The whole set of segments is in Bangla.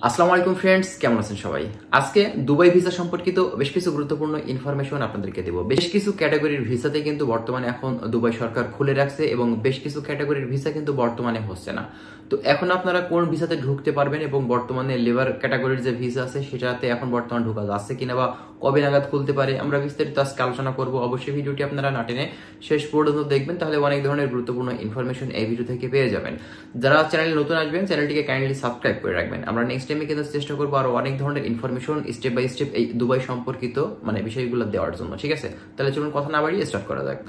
আসসালামু আলাইকুম ফ্রেন্ডস, কেমন আছেন সবাই? আজকে দুবাই ভিসা সম্পর্কিত বেশ কিছু গুরুত্বপূর্ণ ইনফরমেশন আপনাদেরকে দেব। বেশ কিছু ক্যাটাগরির ভিসাতে কিন্তু বর্তমানে এখন দুবাই সরকার খুলে রাখছে এবং বেশ কিছু ক্যাটাগরির ভিসা কিন্তু বর্তমানে হচ্ছে না। তো এখন আপনারা কোন ভিসাতে ঢুকতে পারবেন এবং বর্তমানে লেবার ক্যাটাগরির যে ভিসা আছে সেটাতে এখন বর্তমানে ঢোকা যাচ্ছে কিনা বা কবে নাগাদ খুলতে পারে আমরা বিস্তারিত আজকে আলোচনা করব। অবশ্যই ভিডিওটি আপনারা না টেনে শেষ পর্যন্ত দেখবেন, তাহলে অনেক ধরনের গুরুত্বপূর্ণ ইনফরমেশন এই ভিডিও থেকে পেয়ে যাবেন। যারা চ্যানেলে নতুন আসবেন চ্যানেলটিকে কাইন্ডলি সাবস্ক্রাইব করে রাখবেন। আমরা নেক্সট টাইমে কিন্তু চেষ্টা করবো আরো অনেক ধরনের ইনফরমেশন স্টেপ বাই স্টেপ এই দুবাই সম্পর্কিত বিষয়গুলো দেওয়ার জন্য। ঠিক আছে, তাহলে চলুন কথা না বাড়িয়ে স্টার্ট করা যাক।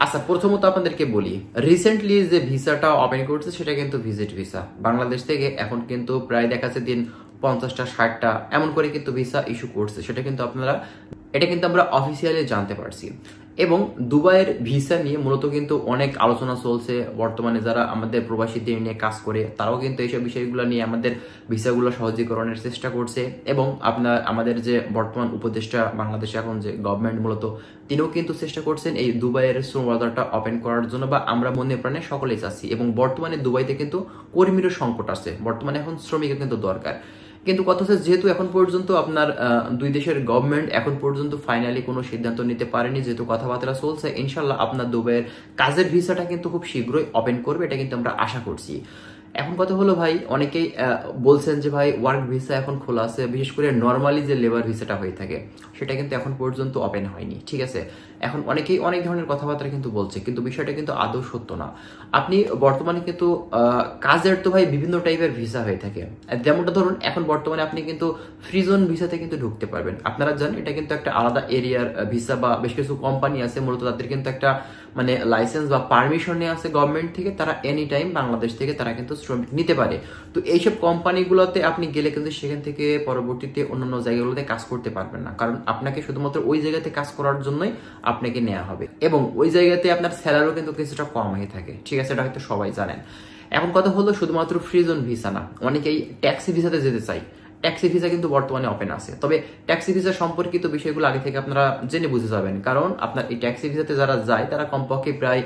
আচ্ছা, প্রথমত আপনাদেরকে বলি, রিসেন্টলি যে ভিসাটা ওপেন করছে সেটা কিন্তু ভিজিট ভিসা। বাংলাদেশ থেকে এখন কিন্তু প্রায় দেখা যাচ্ছে দিন 50টা 60টা এমন করে কিন্তু ভিসা ইস্যু করছে। এটা কিন্তু আমরা অফিসিয়ালি জানতে পারছি। এবং দুবাইয়ের ভিসা নিয়ে মূলত কিন্তু অনেক আলোচনা চলছে। বর্তমানে যারা আমাদের প্রবাসীদের নিয়ে কাজ করে তারাও কিন্তু এইসব বিষয়গুলো নিয়ে আমাদের ভিসাগুলো সহজীকরণের চেষ্টা করছে। এবং আমাদের যে বর্তমান উপদেষ্টা বাংলাদেশে এখন যে গভর্নমেন্ট মূলত তিনিও কিন্তু চেষ্টা করছেন এই দুবাইয়ের শ্রম বাজারটা ওপেন করার জন্য, বা আমরা মনে প্রাণে সকলেই চাচ্ছি। এবং বর্তমানে দুবাইতে কিন্তু কর্মীরও সংকট আছে, বর্তমানে এখন শ্রমিকের কিন্তু দরকার। কিন্তু কথা হচ্ছে, যেহেতু এখন পর্যন্ত আপনার দুই দেশের গভর্নমেন্ট এখন পর্যন্ত ফাইনালি কোনো সিদ্ধান্ত নিতে পারেনি, যেহেতু কথাবার্তা চলছে, ইনশাল্লাহ আপনার দুবাইয়ের কাজের ভিসাটা কিন্তু খুব শীঘ্রই ওপেন করবে, এটা কিন্তু আমরা আশা করছি। এখন কথা হলো ভাই, অনেকেই বলছেন যে ভাই ওয়ার্ক ভিসা এখন খোলা আছে, বিশেষ করে নর্মালি যে লেবার ভিসাটা হয়ে থাকে সেটা কিন্তু এখন পর্যন্ত ওপেন হয়নি। ঠিক আছে, এখন অনেকেই অনেক ধরনের কথাবার্তা কিন্তু বলছে, কিন্তু বিষয়টা কিন্তু আদৌ সত্য না। আপনি বর্তমানে কিন্তু কাজের তো ভাই বিভিন্ন টাইপের ভিসা হয়ে থাকে। যেমনটা ধরুন, এখন বর্তমানে আপনি কিন্তু ফ্রি জোন ভিসাতে কিন্তু ঢুকতে পারবেন। আপনারা জানেন এটা কিন্তু একটা আলাদা এরিয়ার ভিসা, বা বেশ কিছু কোম্পানি আছে মূলত তাদের কিন্তু একটা লাইসেন্স বা পারমিশন নিয়ে আছে গভর্নমেন্ট থেকে, তারা এনি টাইম বাংলাদেশ থেকে তারা কিন্তু শ্রমিক নিতে পারে। তো এইসব কোম্পানিগুলোতে আপনি গেলে কিন্তু সেখান থেকে পরবর্তীতে অন্যান্য জায়গাগুলোতে কাজ করতে পারবেন না, কারণ আপনাকে শুধুমাত্র ওই জায়গাতে কাজ করার জন্যই আপনাকে নেওয়া হবে। এবং ওই জায়গাতে আপনার স্যালারিও কিন্তু কিছুটা কম হয়ে থাকে। ঠিক আছে, এটা হয়তো সবাই জানেন। এখন কথা হলো, শুধুমাত্র ফ্রি জোন ভিসা না, অনেকেই ট্যাক্সি ভিসাতে যেতে চাই। ট্যাক্সি ভিসা কিন্তু বর্তমানে ওপেন আছে, তবে ট্যাক্সি ভিসা সম্পর্কিত বিষয়গুলো আগে থেকে আপনারা জেনে বুঝে যাবেন, কারণ আপনার এই ট্যাক্সি ভিসাতে যারা যায় তারা কমপক্ষে প্রায়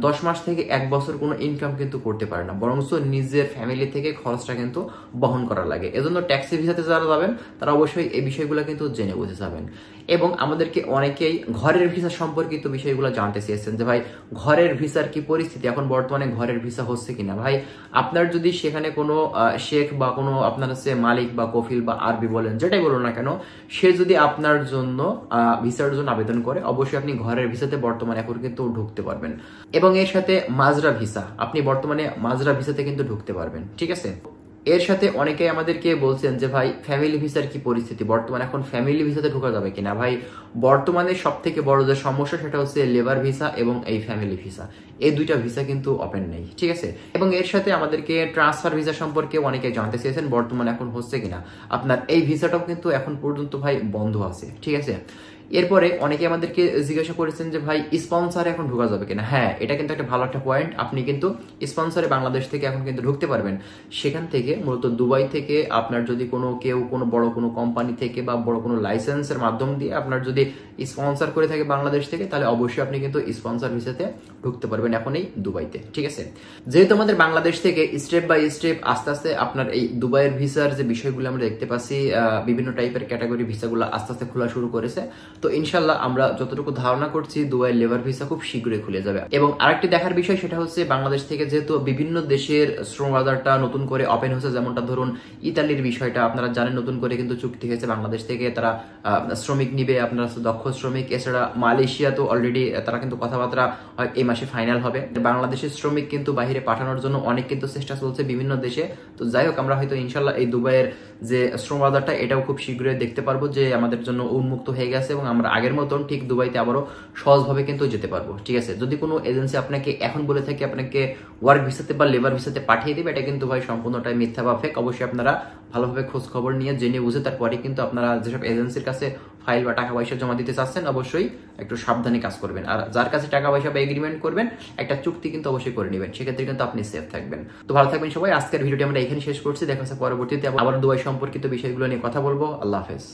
10 মাস থেকে 1 বছর কোনো ইনকাম কিন্তু করতে পারে না, বরং নিজের ফ্যামিলি থেকে খরচটা কিন্তু বহন করা লাগে। এজন্য ট্যাক্সি ভিসাতে যারা যাবেন তারা অবশ্যই এই বিষয়গুলো কিন্তু জেনে বুঝে যাবেন। এবং আমাদেরকে অনেকেই ঘরের ভিসা সম্পর্কিত বিষয়গুলো জানতে চেয়েছেন যে ভাই ঘরের ভিসার কি পরিস্থিতি, এখন বর্তমানে ঘরের ভিসা হচ্ছে কিনা। ভাই আপনার যদি সেখানে কোনো শেখ বা কোনো আপনার হচ্ছে মালিক বা কফিল বা আরবি বলেন, যেটাই বলুন না কেন, সে যদি আপনার জন্য ভিসার জন্য আবেদন করে, অবশ্যই আপনি ঘরের ভিসাতে বর্তমানে এখন কিন্তু ঢুকতে পারবেন। এবং এর সাথে মাজরা ভিসা, আপনি বর্তমানে মাজরা ভিসাতে কিন্তু ঢুকতে পারবেন। ঠিক আছে, এর সাথে অনেকেই আমাদেরকে বলছেন যে ভাই ফ্যামিলি ভিসার কি পরিস্থিতি, বর্তমানে এখন ফ্যামিলি ভিসাতে ঢোকা যাবে কিনা। ভাই বর্তমানে সব থেকে বড় যে সমস্যা সেটা হচ্ছে লেবার ভিসা এবং এই ফ্যামিলি ভিসা, এই দুইটা ভিসা কিন্তু ওপেন নেই। ঠিক আছে, এবং এর সাথে আমাদেরকে ট্রান্সফার ভিসা সম্পর্কে অনেকে জানতে চেয়েছেন বর্তমানে এখন হচ্ছে কিনা। আপনার এই ভিসাটাও কিন্তু এখন পর্যন্ত ভাই বন্ধ আছে। ঠিক আছে, এরপরে অনেকে আমাদেরকে জিজ্ঞাসা করেছেন যে ভাই স্পন্সরে এখন ঢোকা যাবে কিনা। হ্যাঁ, এটা কিন্তু একটা ভালো একটা পয়েন্ট। আপনি কিন্তু স্পন্সরে বাংলাদেশ থেকে এখন কিন্তু ঢুকতে পারবেন। সেখান থেকে মূলত দুবাই থেকে আপনার যদি কোনো বড় কোনো কোম্পানি থেকে বা বড় কোনো লাইসেন্সের মাধ্যম দিয়ে আপনার যদি স্পন্সর করে থাকে বাংলাদেশ থেকে, তাহলে অবশ্যই আপনি কিন্তু স্পন্সর ভিসাতে ঢুকতে পারবেন এখন এই দুবাইতে। ঠিক আছে, যেহেতু আমাদের বাংলাদেশ থেকে স্টেপ বাই স্টেপ আস্তে আস্তে আপনার এই দুবাইয়ের ভিসার যে বিষয়গুলো আমরা দেখতে পাচ্ছি, বিভিন্ন টাইপের ক্যাটাগরি ভিসাগুলো আস্তে আস্তে খোলা শুরু করেছে। তো ইনশাল্লাহ আমরা যতটুকু ধারণা করছি দুবাইয়ের লেবার ভিসা খুব শীঘ্রই খুলে যাবে। এবং আরেকটি দেখার বিষয় সেটা হচ্ছে, বাংলাদেশ থেকে যেহেতু বিভিন্ন দেশের শ্রম বাজারটা নতুন করে ওপেন হচ্ছে, যেমনটা ধরুন ইতালির বিষয়টা আপনারা জানেন, নতুন করে কিন্তু চুক্তি হয়েছে, বাংলাদেশ থেকে তারা শ্রমিক নিবে, আপনারা দক্ষ শ্রমিক। এছাড়া মালয়েশিয়া তো অলরেডি তারা কিন্তু কথাবার্তা এই মাসে ফাইনাল হবে। বাংলাদেশের শ্রমিক কিন্তু বাইরে পাঠানোর জন্য অনেক কিন্তু চেষ্টা চলছে বিভিন্ন দেশে। তো যাই হোক, আমরা হয়তো ইনশাল্লাহ এই দুবাইয়ের যে শ্রম বাজারটা এটাও খুব শীঘ্রই দেখতে পারবো যে আমাদের জন্য উন্মুক্ত হয়ে গেছে, এবং আমরা আগের মতন ঠিক দুবাইতে আবারও সহজভাবে কিন্তু যেতে পারবো। ঠিক আছে, যদি কোনো এজেন্সি আপনাকে এখন বলে থাকে আপনাকে ওয়ার্ক ভিসাতে বা লেবার ভিসাতে পাঠিয়ে দেবে, এটা কিন্তু ভাই সম্পূর্ণটাই মিথ্যা বা ফেক। অবশ্যই আপনারা ভালোভাবে খোঁজ খবর নিয়ে জেনে বুঝে তারপরে কিন্তু আপনারা যেসব এজেন্সির কাছে ফাইল বা টাকা পয়সা জমা দিতে চাচ্ছেন অবশ্যই একটু সাবধানে কাজ করবেন। আর যার কাছে টাকা পয়সা বা এগ্রিমেন্ট করবেন, একটা চুক্তি কিন্তু অবশ্যই করে নেবেন, সেক্ষেত্রে কিন্তু আপনি সেফ থাকবেন। তো ভালো থাকবেন সবাই। আজকের ভিডিওটি আমরা এখানে শেষ করছি, দেখা হচ্ছে পরবর্তীতে আবার দুবাই সম্পর্কিত বিষয়গুলো নিয়ে কথা বলবো। আল্লাহ হাফেজ।